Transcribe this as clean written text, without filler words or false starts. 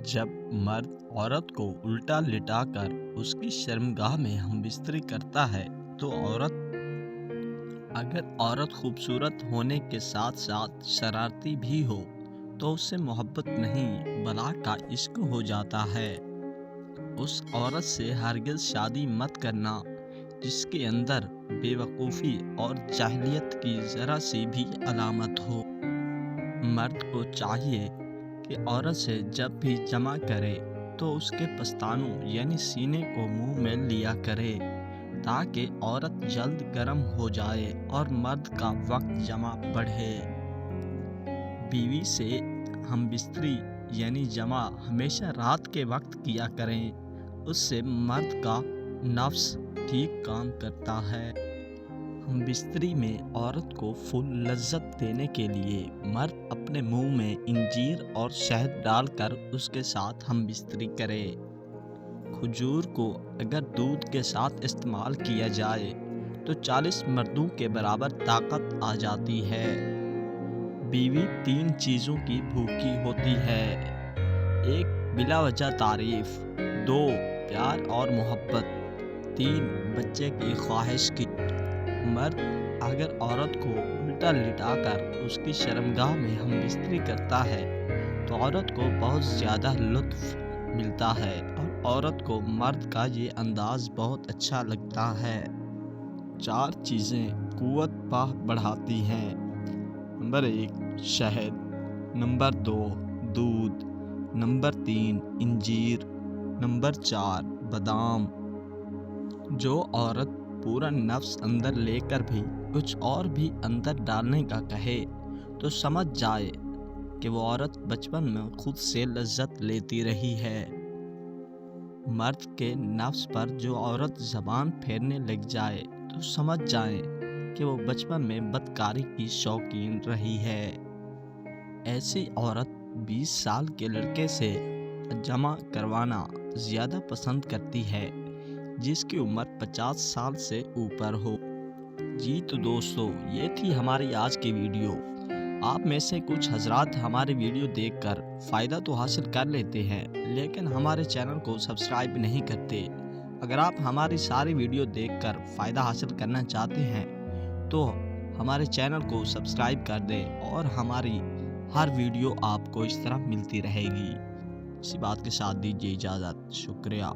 جب مرد عورت کو الٹا لٹا کر اس کی شرمگاہ میں ہم بستری کرتا ہے تو اگر عورت خوبصورت ہونے کے ساتھ ساتھ شرارتی بھی ہو تو اس سے محبت نہیں بلا کا عشق ہو جاتا ہے۔ اس عورت سے ہرگز شادی مت کرنا جس کے اندر بے وقوفی اور جاہلیت کی ذرا سی بھی علامت ہو۔ مرد کو چاہیے کہ عورت سے جب بھی جمع کرے تو اس کے پستانوں یعنی سینے کو منہ میں لیا کرے تاکہ عورت جلد گرم ہو جائے اور مرد کا وقت جمع بڑھے۔ بیوی سے ہم بستری یعنی جمع ہمیشہ رات کے وقت کیا کریں، اس سے مرد کا نفس ٹھیک کام کرتا ہے۔ ہم بستری میں عورت کو فل لذت دینے کے لیے مرد اپنے منہ میں انجیر اور شہد ڈال کر اس کے ساتھ ہم بستری کرے۔ کھجور کو اگر دودھ کے ساتھ استعمال کیا جائے تو 40 مردوں کے برابر طاقت آ جاتی ہے۔ بیوی 3 چیزوں کی بھوکی ہوتی ہے: 1 بلا وجہ تعریف، 2 پیار اور محبت، 3 بچے کی خواہش کی۔ مرد اگر عورت کو الٹا لٹا کر اس کی شرمگاہ میں ہم بستری کرتا ہے تو عورت کو بہت زیادہ لطف ملتا ہے اور عورت کو مرد کا یہ انداز بہت اچھا لگتا ہے۔ 4 چیزیں قوت بڑھاتی ہیں: نمبر 1 شہد، نمبر 2 دودھ، نمبر 3 انجیر، نمبر 4 بادام۔ جو عورت پورا نفس اندر لے کر بھی کچھ اور بھی اندر ڈالنے کا کہے تو سمجھ جائے کہ وہ عورت بچپن میں خود سے لذت لیتی رہی ہے۔ مرد کے نفس پر جو عورت زبان پھیرنے لگ جائے تو سمجھ جائیں کہ وہ بچپن میں بدکاری کی شوقین رہی ہے۔ ایسی عورت 20 سال کے لڑکے سے جمع کروانا زیادہ پسند کرتی ہے جس کی عمر 50 سال سے اوپر ہو۔ جی تو دوستو، یہ تھی ہماری آج کی ویڈیو۔ آپ میں سے کچھ حضرات ہماری ویڈیو دیکھ کر فائدہ تو حاصل کر لیتے ہیں لیکن ہمارے چینل کو سبسکرائب نہیں کرتے۔ اگر آپ ہماری ساری ویڈیو دیکھ کر فائدہ حاصل کرنا چاہتے ہیں تو ہمارے چینل کو سبسکرائب کر دیں اور ہماری ہر ویڈیو آپ کو اس طرح ملتی رہے گی۔ اسی بات کے ساتھ دیجیے اجازت۔ شکریہ۔